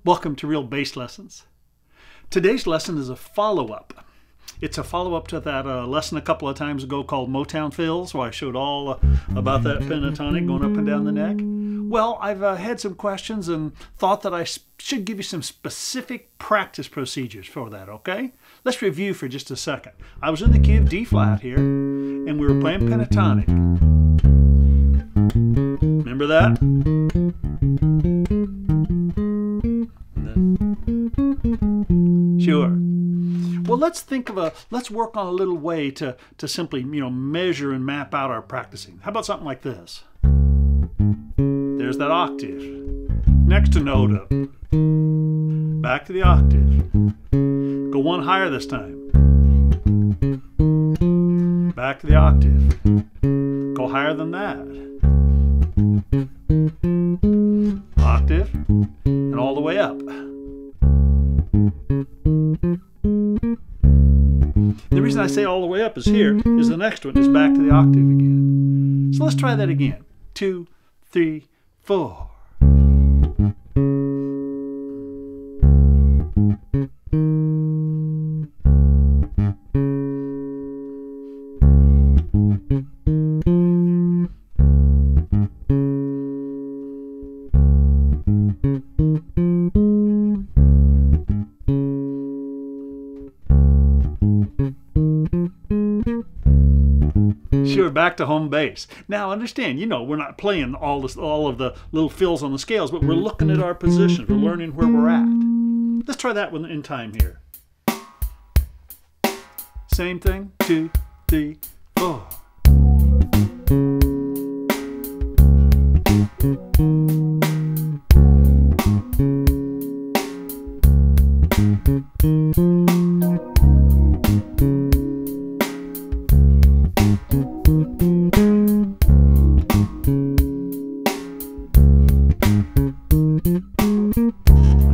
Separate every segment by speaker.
Speaker 1: Welcome to Real Bass Lessons. Today's lesson is a follow-up. It's a follow-up to that lesson a couple of times ago called Motown fills, where I showed all about that pentatonic going up and down the neck. Well, I've had some questions and thought that I should give you some specific practice procedures for that, okay? Let's review for just a second. I was in the key of D flat here, and we were playing pentatonic. Remember that? Sure. Well, let's work on a little way to simply, measure and map out our practicing. How about something like this? There's that octave. Next to note up. Back to the octave. Go one higher this time. Back to the octave. Go higher than that. Octave, and all the way up. The reason I say all the way up is here, is the next one is back to the octave again. So let's try that again. 2, 3, 4. Sure, back to home base. Now understand, we're not playing all of the little fills on the scales, but we're looking at our positions. We're learning where we're at. Let's try that one in time here. Same thing. 2, 3, 4.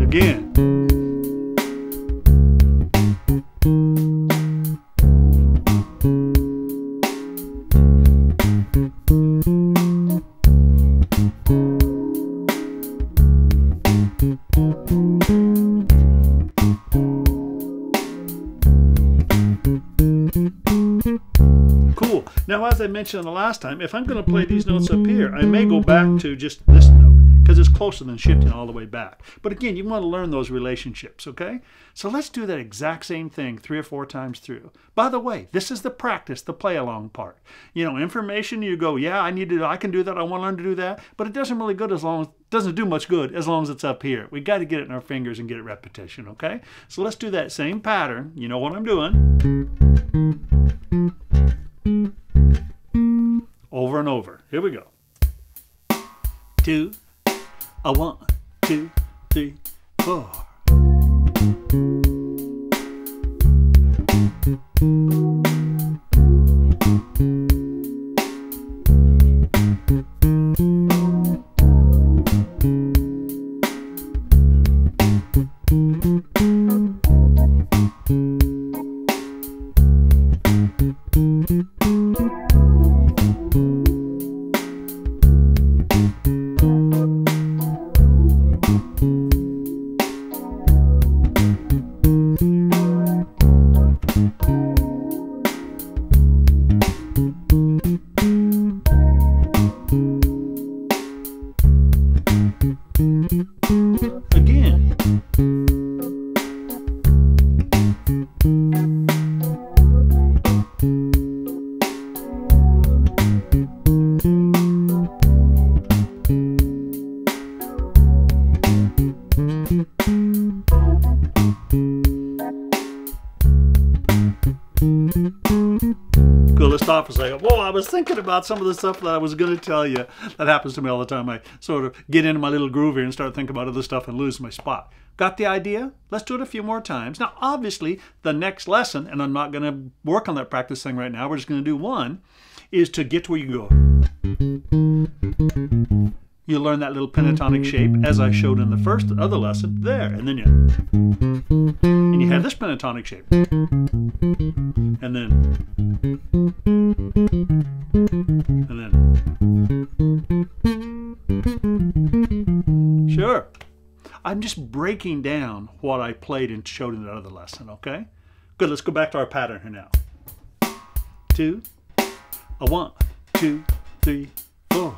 Speaker 1: Again. Cool. Now, as I mentioned the last time, if I'm going to play these notes up here, I may go back to just this note, because it's closer than shifting all the way back. But again, you want to learn those relationships, okay? So let's do that exact same thing 3 or 4 times through. By the way, this is the practice, the play-along part. Information, you go, yeah, I can do that, I want to learn to do that, but it doesn't really good doesn't do much good as long as it's up here. We got to get it in our fingers and get it repetition, okay? So let's do that same pattern. You know what I'm doing. Over and over. Here we go. 2, 1, 2, 3, 4. Again. Cool, let's stop for a second. Whoa, I was thinking about some of the stuff that I was going to tell you. That happens to me all the time. I sort of get into my little groove here and start thinking about other stuff and lose my spot. Got the idea? Let's do it a few more times. Now, obviously, the next lesson, and I'm not going to work on that practice thing right now, we're just going to do one, is to get to where you go. You learn that little pentatonic shape as I showed in the other lesson there, and then you have this pentatonic shape, and then sure. I'm just breaking down what I played and showed in the other lesson, okay? Good, let's go back to our pattern here now. 2, a 1, 2, 3, 4.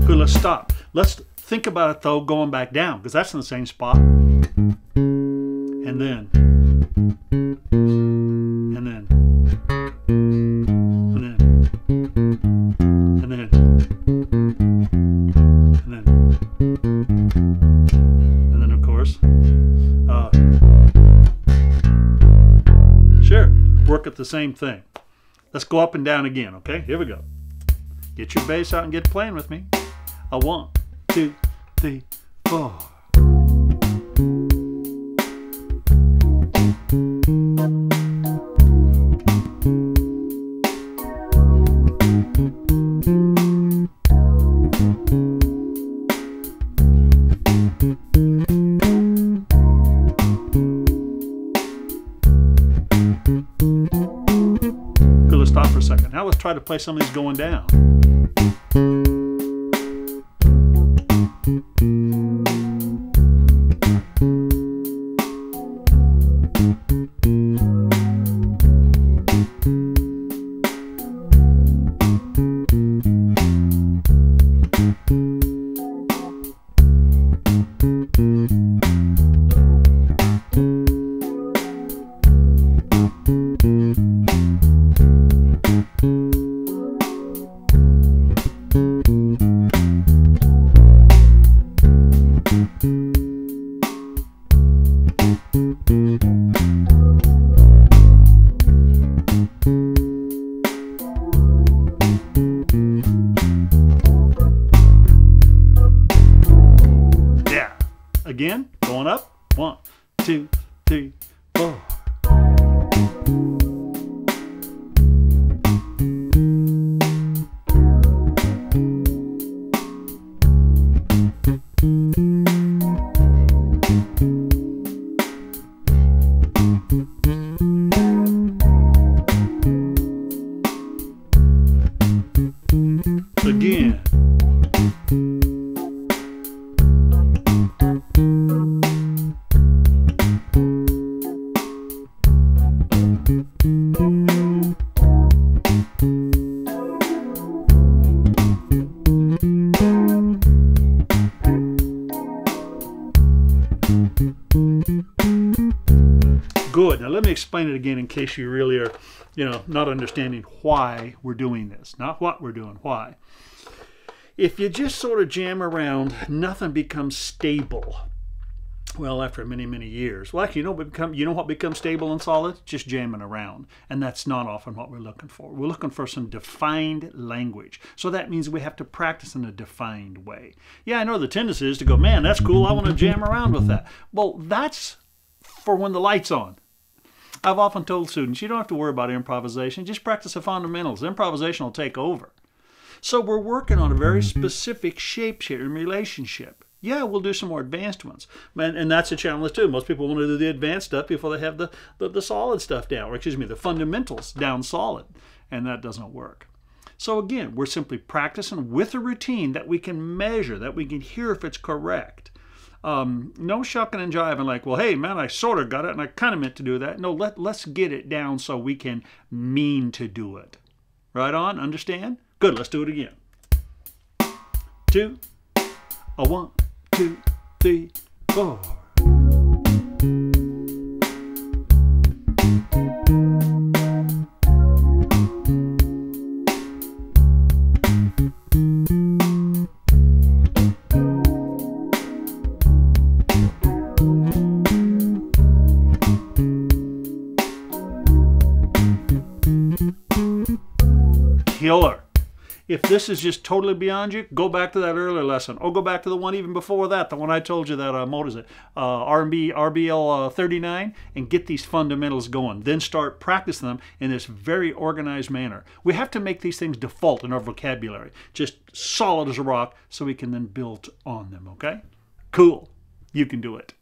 Speaker 1: Good, let's stop. Let's think about it though, going back down, because that's in the same spot. And then. And then. And then. And then. And then. And then, of course. Sure, work at the same thing. Let's go up and down again, okay? Here we go. Get your bass out and get playing with me. A 1, 2, 3, 4. Good, let's stop for a second. Now let's try to play some of these going down. Again, going up. 1, 2, 3, 4. Again. Good. Now let me explain it again in case you really are, not understanding why we're doing this. Not what we're doing, why. If you just sort of jam around, nothing becomes stable. Well, after many, many years. Well, actually, you know what becomes stable and solid? Just jamming around. And that's not often what we're looking for. We're looking for some defined language. So that means we have to practice in a defined way. Yeah, I know the tendency is to go, man, that's cool. I want to jam around with that. Well, that's for when the light's on. I've often told students, you don't have to worry about improvisation. Just practice the fundamentals. Improvisation will take over. So we're working on a very specific shape-shifting relationship. Yeah, we'll do some more advanced ones. And that's a challenge too. Most people want to do the advanced stuff before they have the solid stuff down, or excuse me, the fundamentals down solid. And that doesn't work. So again, we're simply practicing with a routine that we can measure, that we can hear if it's correct. No shucking and jiving like, well, hey, man, I sort of got it and I kind of meant to do that. No, let's get it down so we can mean to do it. Right on? Understand? Good. Let's do it again. 2, a 1, 2, 3, 4. killer. If this is just totally beyond you, go back to that earlier lesson, or go back to the one even before that, the one I told you that, what is it, R&B, RBL 39, and get these fundamentals going. Then start practicing them in this very organized manner. We have to make these things default in our vocabulary, just solid as a rock, so we can then build on them, okay? Cool. You can do it.